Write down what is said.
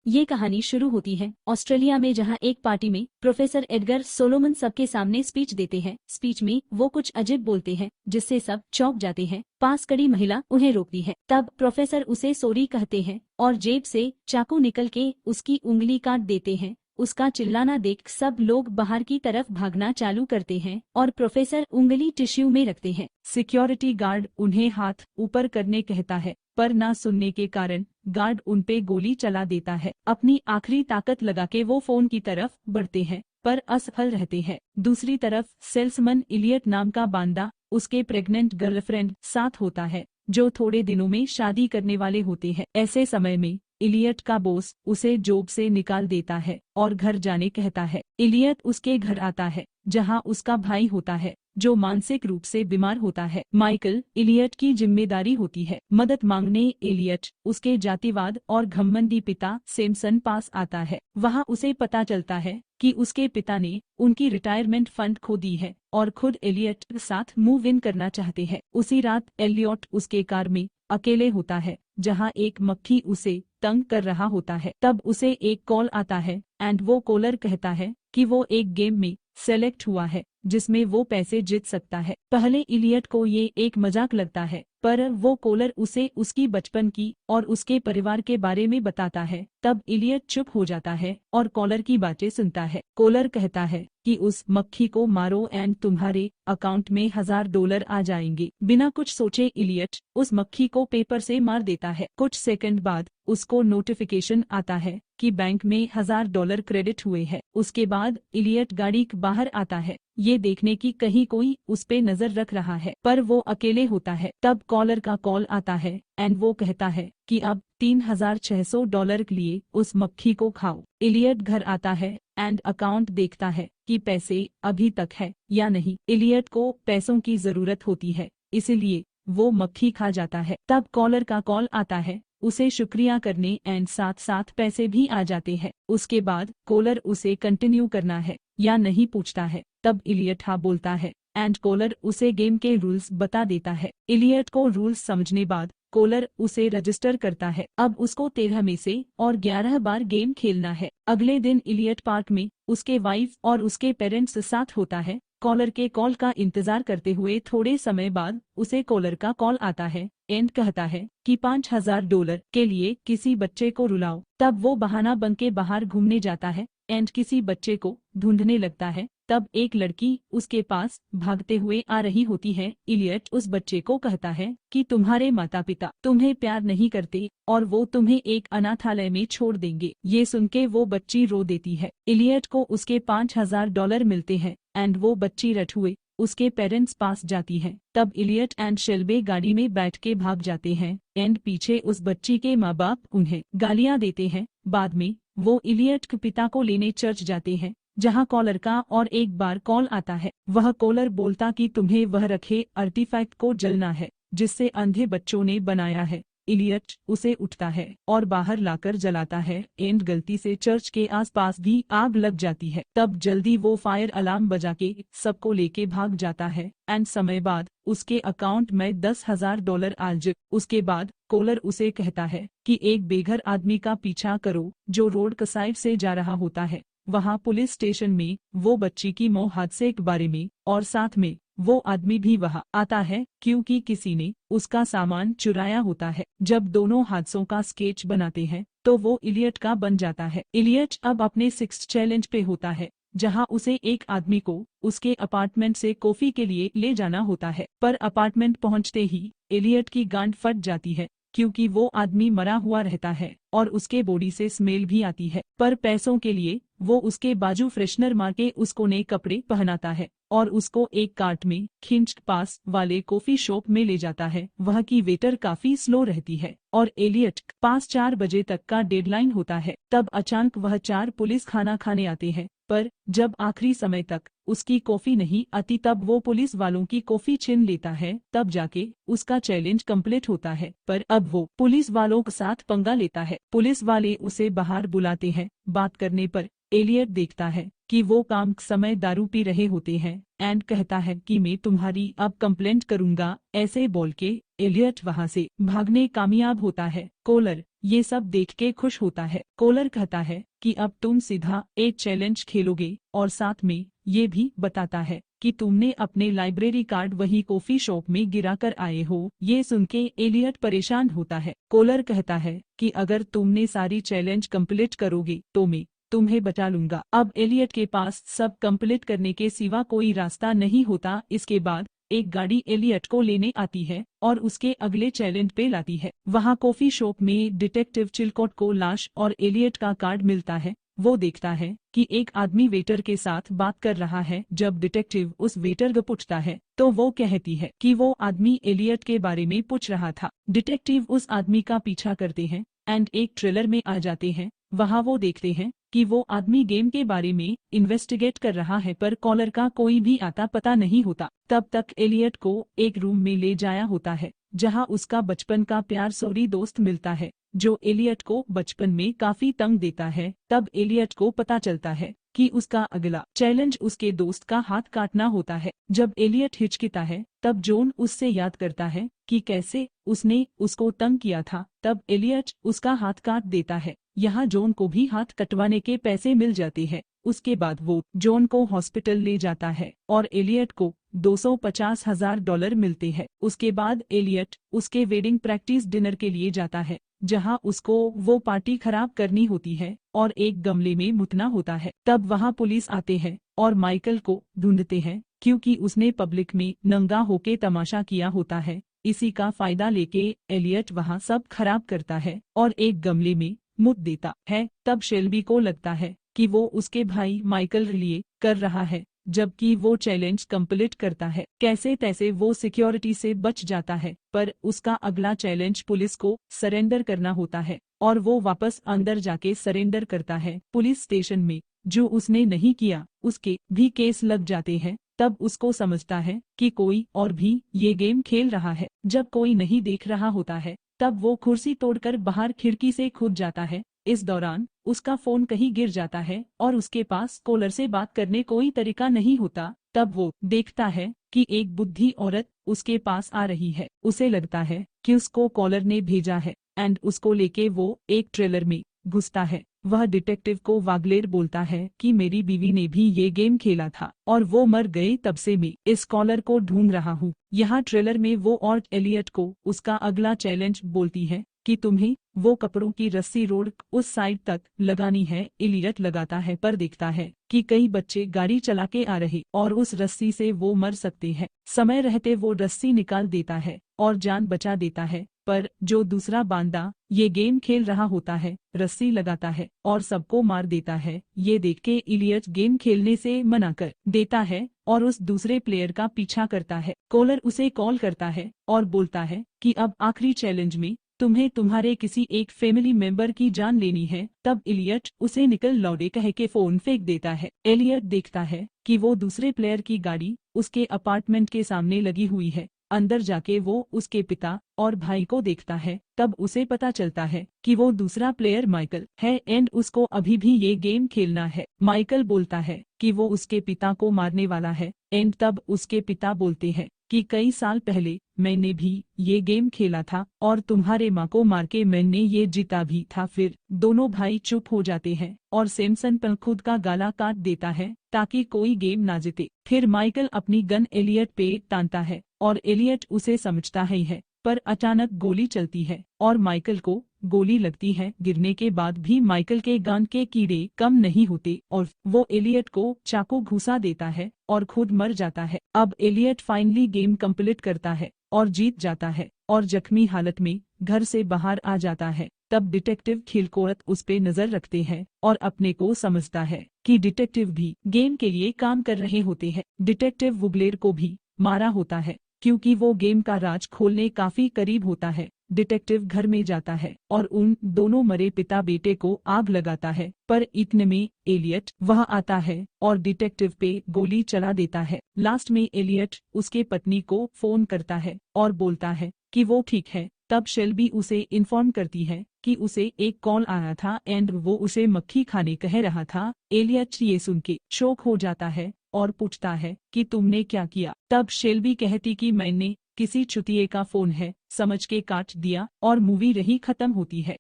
ये कहानी शुरू होती है ऑस्ट्रेलिया में, जहां एक पार्टी में प्रोफेसर एडगर सोलोमन सबके सामने स्पीच देते हैं। स्पीच में वो कुछ अजीब बोलते हैं जिससे सब चौंक जाते हैं। पास खड़ी महिला उन्हें रोकती है। तब प्रोफेसर उसे सॉरी कहते हैं और जेब से चाकू निकल के उसकी उंगली काट देते हैं। उसका चिल्लाना देख सब लोग बाहर की तरफ भागना चालू करते हैं और प्रोफेसर उंगली टिश्यू में रखते हैं। सिक्योरिटी गार्ड उन्हें हाथ ऊपर करने कहता है, पर ना सुनने के कारण गार्ड उनपे गोली चला देता है। अपनी आखिरी ताकत लगा के वो फोन की तरफ बढ़ते हैं, पर असफल रहते हैं। दूसरी तरफ सेल्समैन इलियट नाम का बांदा उसके प्रेग्नेंट गर्लफ्रेंड साथ होता है, जो थोड़े दिनों में शादी करने वाले होते हैं। ऐसे समय में इलियट का बॉस उसे जॉब से निकाल देता है और घर जाने कहता है। इलियट उसके घर आता है, जहां उसका भाई होता है जो मानसिक रूप से बीमार होता है। माइकल इलियट की जिम्मेदारी होती है। मदद मांगने इलियट उसके जातिवाद और घमंडी पिता सैमसन पास आता है। वहां उसे पता चलता है कि उसके पिता ने उनकी रिटायरमेंट फंड खो दी है और खुद एलियट के साथ मूव इन करना चाहते हैं। उसी रात एलियट उसके कार में अकेले होता है, जहां एक मक्खी उसे तंग कर रहा होता है। तब उसे एक कॉल आता है एंड वो कॉलर कहता है कि वो एक गेम में सेलेक्ट हुआ है जिसमें वो पैसे जीत सकता है। पहले इलियट को ये एक मजाक लगता है, पर वो कॉलर उसे उसकी बचपन की और उसके परिवार के बारे में बताता है। तब इलियट चुप हो जाता है और कॉलर की बातें सुनता है। कॉलर कहता है कि उस मक्खी को मारो एंड तुम्हारे अकाउंट में $1000 आ जाएंगे। बिना कुछ सोचे इलियट उस मक्खी को पेपर से मार देता है। कुछ सेकंड बाद उसको नोटिफिकेशन आता है कि बैंक में $1000 क्रेडिट हुए हैं। उसके बाद इलियट गाड़ी के बाहर आता है, ये देखने की कहीं कोई उस पे नजर रख रहा है, पर वो अकेले होता है। तब कॉलर का कॉल आता है एंड वो कहता है कि अब $3600 के लिए उस मक्खी को खाओ। इलियट घर आता है एंड अकाउंट देखता है कि पैसे अभी तक है या नहीं। इलियट को पैसों की जरूरत होती है, इसलिए वो मक्खी खा जाता है। तब कॉलर का कॉल आता है उसे शुक्रिया करने एंड साथ साथ पैसे भी आ जाते हैं। उसके बाद कॉलर उसे कंटिन्यू करना है या नहीं पूछता है। तब इलियट हाँ बोलता है एंड कॉलर उसे गेम के रूल्स बता देता है। इलियट को रूल्स समझने बाद कॉलर उसे रजिस्टर करता है। अब उसको 13 में से और 11 बार गेम खेलना है। अगले दिन इलियट पार्क में उसके वाइफ और उसके पेरेंट्स साथ होता है। कॉलर के कॉल का इंतजार करते हुए थोड़े समय बाद उसे कॉलर का कॉल आता है एंड कहता है कि $5000 के लिए किसी बच्चे को रुलाओ। तब वो बहाना बन के बाहर घूमने जाता है एंड किसी बच्चे को ढूंढने लगता है। तब एक लड़की उसके पास भागते हुए आ रही होती है। इलियट उस बच्चे को कहता है कि तुम्हारे माता पिता तुम्हें प्यार नहीं करते और वो तुम्हें एक अनाथालय में छोड़ देंगे। ये सुन के वो बच्ची रो देती है। इलियट को उसके $5000 मिलते हैं एंड वो बच्ची रट हुए उसके पेरेंट्स पास जाती है। तब इलियट एंड शेल्बे गाड़ी में बैठ के भाग जाते हैं एंड पीछे उस बच्ची के माँ बाप उन्हें गालियां देते हैं। बाद में वो इलियट के पिता को लेने चर्च जाते हैं, जहां कॉलर का और एक बार कॉल आता है। वह कॉलर बोलता कि तुम्हें वह रखे आर्टिफैक्ट को जलना है जिससे अंधे बच्चों ने बनाया है। इलियट उसे उठता है और बाहर लाकर जलाता है एंड गलती से चर्च के आसपास भी आग लग जाती है। तब जल्दी वो फायर अलार्म बजा के सबको लेके भाग जाता है एंड समय बाद उसके अकाउंट में $10,000 आ जाते। उसके बाद कॉलर उसे कहता है कि एक बेघर आदमी का पीछा करो जो रोड के साइड से जा रहा होता है। वहाँ पुलिस स्टेशन में वो बच्ची की मौत हादसे के बारे में और साथ में वो आदमी भी वहाँ आता है क्योंकि किसी ने उसका सामान चुराया होता है। जब दोनों हादसों का स्केच बनाते हैं तो वो इलियट का बन जाता है। इलियट अब अपने 6th चैलेंज पे होता है, जहां उसे एक आदमी को उसके अपार्टमेंट से कॉफी के लिए ले जाना होता है, पर अपार्टमेंट पहुंचते ही इलियट की गांड फट जाती है क्योंकि वो आदमी मरा हुआ रहता है और उसके बॉडी से स्मेल भी आती है। पर पैसों के लिए वो उसके बाजू फ्रेशनर मार के उसको नए कपड़े पहनाता है और उसको एक कार्ट में खिंच पास वाले कॉफी शॉप में ले जाता है। वह की वेटर काफी स्लो रहती है और एलियट पास 4 बजे तक का डेडलाइन होता है। तब अचानक वह 4 पुलिस खाना खाने आते हैं, पर जब आखिरी समय तक उसकी कॉफी नहीं आती तब वो पुलिस वालों की कॉफी छीन लेता है। तब जाके उसका चैलेंज कंप्लीट होता है, पर अब वो पुलिस वालों के साथ पंगा लेता है। पुलिस वाले उसे बाहर बुलाते हैं। बात करने पर एलियट देखता है कि वो काम समय दारू पी रहे होते हैं एंड कहता है कि मैं तुम्हारी अब कंप्लेंट करूंगा। ऐसे बोल के एलियट वहां से भागने कामयाब होता है। कोलर ये सब देख के खुश होता है। कोलर कहता है कि अब तुम सीधा एक चैलेंज खेलोगे और साथ में ये भी बताता है कि तुमने अपने लाइब्रेरी कार्ड वही कॉफी शॉप में गिरा कर आए हो। ये सुन के एलियट परेशान होता है। कोलर कहता है कि अगर तुमने सारी चैलेंज कंप्लीट करोगे तो मैं तुम्हें बचा लूंगा। अब एलियट के पास सब कंप्लीट करने के सिवा कोई रास्ता नहीं होता। इसके बाद एक गाड़ी एलियट को लेने आती है और उसके अगले चैलेंज पे लाती है। वहाँ कॉफी शॉप में डिटेक्टिव चिलकोट को लाश और एलियट का कार्ड मिलता है। वो देखता है कि एक आदमी वेटर के साथ बात कर रहा है। जब डिटेक्टिव उस वेटर को पूछता है तो वो कहती है कि वो आदमी एलियट के बारे में पूछ रहा था। डिटेक्टिव उस आदमी का पीछा करते हैं एंड एक ट्रेलर में आ जाते हैं। वहाँ वो देखते हैं कि वो आदमी गेम के बारे में इन्वेस्टिगेट कर रहा है पर कॉलर का कोई भी आता पता नहीं होता। तब तक एलियट को एक रूम में ले जाया होता है जहां उसका बचपन का प्यार सॉरी दोस्त मिलता है जो एलियट को बचपन में काफी तंग देता है। तब एलियट को पता चलता है कि उसका अगला चैलेंज उसके दोस्त का हाथ काटना होता है। जब एलियट हिचकिता है तब जॉन उससे याद करता है कि कैसे उसने उसको तंग किया था। तब एलियट उसका हाथ काट देता है। यहाँ जॉन को भी हाथ कटवाने के पैसे मिल जाते हैं। उसके बाद वो जॉन को हॉस्पिटल ले जाता है और एलियट को $250,000 मिलते हैं। उसके बाद एलियट उसके वेडिंग प्रैक्टिस डिनर के लिए जाता है जहां उसको वो पार्टी खराब करनी होती है और एक गमले में मुतना होता है। तब वहां पुलिस आते हैं और माइकल को ढूंढते हैं क्योंकि उसने पब्लिक में नंगा होके तमाशा किया होता है। इसी का फायदा लेके एलियट वहां सब खराब करता है और एक गमले में मुत देता है। तब शेल्बी को लगता है कि वो उसके भाई माइकल लिए कर रहा है जबकि वो चैलेंज कंप्लीट करता है। कैसे तैसे वो सिक्योरिटी से बच जाता है पर उसका अगला चैलेंज पुलिस को सरेंडर करना होता है और वो वापस अंदर जाके सरेंडर करता है। पुलिस स्टेशन में जो उसने नहीं किया उसके भी केस लग जाते हैं। तब उसको समझता है कि कोई और भी ये गेम खेल रहा है। जब कोई नहीं देख रहा होता है तब वो कुर्सी तोड़कर बाहर खिड़की से कूद जाता है। इस दौरान उसका फोन कहीं गिर जाता है और उसके पास कॉलर से बात करने कोई तरीका नहीं होता। तब वो देखता है कि एक बुद्धि औरत उसके पास आ रही है। उसे लगता है कि उसको कॉलर ने भेजा है एंड उसको लेके वो एक ट्रेलर में घुसता है। वह डिटेक्टिव को वागलेर बोलता है कि मेरी बीवी ने भी ये गेम खेला था और वो मर गए, तब से मैं इस कॉलर को ढूंढ रहा हूँ। यहाँ ट्रेलर में वो और एलियट को उसका अगला चैलेंज बोलती है कि तुम्हें वो कपड़ों की रस्सी रोड उस साइड तक लगानी है। एलियट लगाता है पर देखता है कि कई बच्चे गाड़ी चला के आ रहे और उस रस्सी से वो मर सकते हैं। समय रहते वो रस्सी निकाल देता है और जान बचा देता है पर जो दूसरा बांदा ये गेम खेल रहा होता है रस्सी लगाता है और सबको मार देता है। ये देख के एलियट गेम खेलने से मना कर देता है और उस दूसरे प्लेयर का पीछा करता है। कॉलर उसे कॉल करता है और बोलता है कि अब आखिरी चैलेंज में तुम्हें तुम्हारे किसी एक फैमिली मेंबर की जान लेनी है। तब एलियट उसे निकल लौटे कह के फोन फेंक देता है। एलियट देखता है कि वो दूसरे प्लेयर की गाड़ी उसके अपार्टमेंट के सामने लगी हुई है। अंदर जाके वो उसके पिता और भाई को देखता है। तब उसे पता चलता है कि वो दूसरा प्लेयर माइकल है एंड उसको अभी भी ये गेम खेलना है। माइकल बोलता है कि वो उसके पिता को मारने वाला है एंड तब उसके पिता बोलते हैं कि कई साल पहले मैंने भी ये गेम खेला था और तुम्हारे माँ को मार के मैंने ये जीता भी था। फिर दोनों भाई चुप हो जाते हैं और सैमसन पर खुद का गला काट देता है ताकि कोई गेम ना जीते। फिर माइकल अपनी गन एलियट पे तानता है और एलियट उसे समझता ही है पर अचानक गोली चलती है और माइकल को गोली लगती है। गिरने के बाद भी माइकल के गन के कीड़े कम नहीं होते और वो एलियट को चाकू घुसा देता है और खुद मर जाता है। अब एलियट फाइनली गेम कंप्लीट करता है और जीत जाता है और जख्मी हालत में घर से बाहर आ जाता है। तब डिटेक्टिव खिलकोरत उस पे नजर रखते हैं और अपने को समझता है कि डिटेक्टिव भी गेम के लिए काम कर रहे होते हैं। डिटेक्टिव वुगलेर को भी मारा होता है क्योंकि वो गेम का राज खोलने काफी करीब होता है। डिटेक्टिव घर में जाता है और उन दोनों मरे पिता बेटे को आग लगाता है पर इतने में एलियट वह आता है और डिटेक्टिव पे गोली चला देता है। लास्ट में एलियट उसके पत्नी को फोन करता है और बोलता है कि वो ठीक है तब शेल्बी उसे इन्फॉर्म करती है कि उसे एक कॉल आया था एंड वो उसे मक्खी खाने कह रहा था। एलियट ये सुन के शॉक हो जाता है और पूछता है कि तुमने क्या किया। तब शेल्बी कहती कि मैंने किसी चुतिये का फोन है समझ के काट दिया और मूवी रही खत्म होती है।